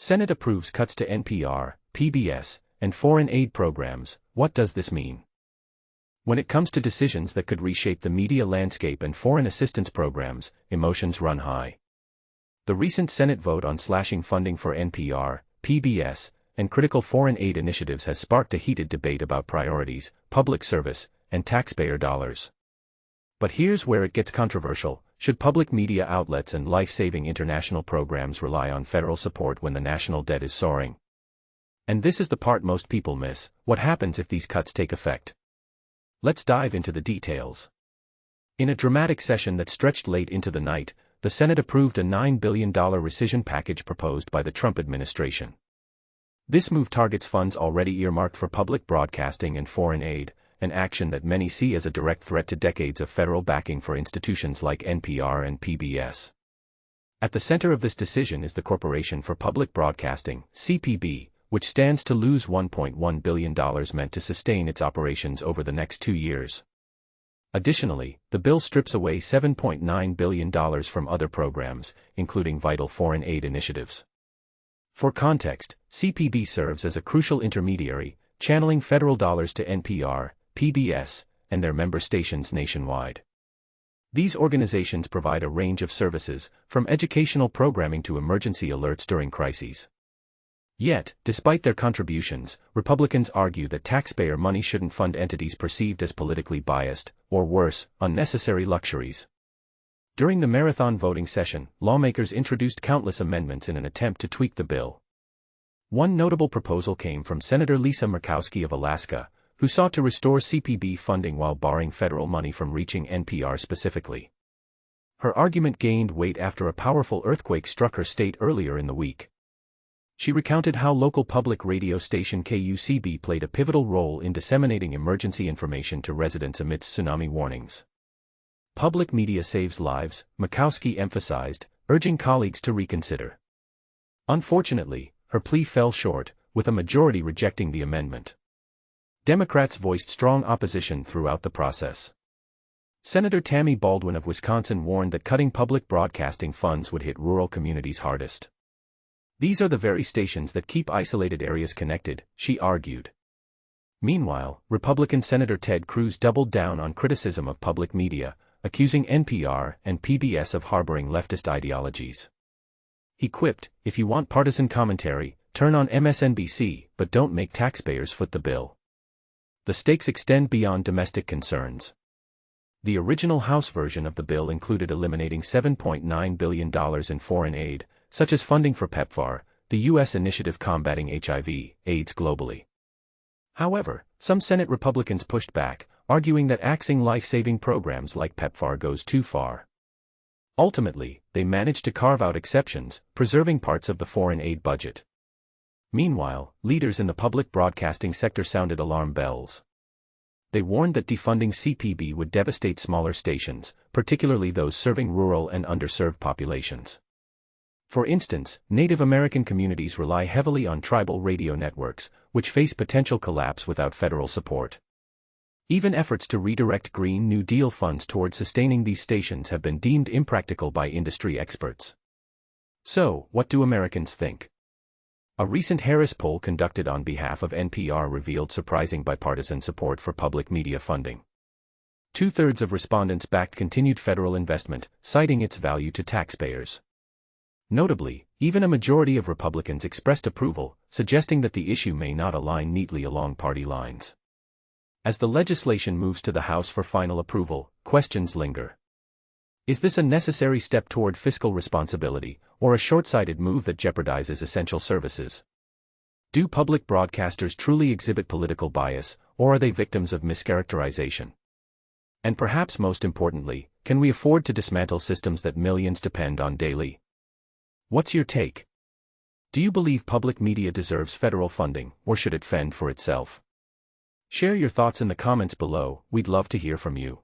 Senate approves cuts to NPR, PBS, and foreign aid programs. What does this mean? When it comes to decisions that could reshape the media landscape and foreign assistance programs, emotions run high. The recent Senate vote on slashing funding for NPR, PBS, and critical foreign aid initiatives has sparked a heated debate about priorities, public service, and taxpayer dollars. But here's where it gets controversial. Should public media outlets and life-saving international programs rely on federal support when the national debt is soaring? And this is the part most people miss: what happens if these cuts take effect? Let's dive into the details. In a dramatic session that stretched late into the night, the Senate approved a $9 billion rescission package proposed by the Trump administration. This move targets funds already earmarked for public broadcasting and foreign aid, an action that many see as a direct threat to decades of federal backing for institutions like NPR and PBS. At the center of this decision is the Corporation for Public Broadcasting, CPB, which stands to lose $1.1 billion meant to sustain its operations over the next 2 years. Additionally, the bill strips away $7.9 billion from other programs, including vital foreign aid initiatives. For context, CPB serves as a crucial intermediary, channeling federal dollars to NPR, PBS, and their member stations nationwide. These organizations provide a range of services, from educational programming to emergency alerts during crises. Yet, despite their contributions, Republicans argue that taxpayer money shouldn't fund entities perceived as politically biased, or worse, unnecessary luxuries. During the marathon voting session, lawmakers introduced countless amendments in an attempt to tweak the bill. One notable proposal came from Senator Lisa Murkowski of Alaska, who sought to restore CPB funding while barring federal money from reaching NPR specifically. Her argument gained weight after a powerful earthquake struck her state earlier in the week. She recounted how local public radio station KUCB played a pivotal role in disseminating emergency information to residents amidst tsunami warnings. Public media saves lives, Murkowski emphasized, urging colleagues to reconsider. Unfortunately, her plea fell short, with a majority rejecting the amendment. Democrats voiced strong opposition throughout the process. Senator Tammy Baldwin of Wisconsin warned that cutting public broadcasting funds would hit rural communities hardest. These are the very stations that keep isolated areas connected, she argued. Meanwhile, Republican Senator Ted Cruz doubled down on criticism of public media, accusing NPR and PBS of harboring leftist ideologies. He quipped, "If you want partisan commentary, turn on MSNBC, but don't make taxpayers foot the bill." The stakes extend beyond domestic concerns. The original House version of the bill included eliminating $7.9 billion in foreign aid, such as funding for PEPFAR, the U.S. initiative combating HIV/AIDS globally. However, some Senate Republicans pushed back, arguing that axing life-saving programs like PEPFAR goes too far. Ultimately, they managed to carve out exceptions, preserving parts of the foreign aid budget. Meanwhile, leaders in the public broadcasting sector sounded alarm bells. They warned that defunding CPB would devastate smaller stations, particularly those serving rural and underserved populations. For instance, Native American communities rely heavily on tribal radio networks, which face potential collapse without federal support. Even efforts to redirect Green New Deal funds toward sustaining these stations have been deemed impractical by industry experts. So, what do Americans think? A recent Harris poll conducted on behalf of NPR revealed surprising bipartisan support for public media funding. 2/3 of respondents backed continued federal investment, citing its value to taxpayers. Notably, even a majority of Republicans expressed approval, suggesting that the issue may not align neatly along party lines. As the legislation moves to the House for final approval, questions linger. Is this a necessary step toward fiscal responsibility, or a short-sighted move that jeopardizes essential services? Do public broadcasters truly exhibit political bias, or are they victims of mischaracterization? And perhaps most importantly, can we afford to dismantle systems that millions depend on daily? What's your take? Do you believe public media deserves federal funding, or should it fend for itself? Share your thoughts in the comments below, we'd love to hear from you.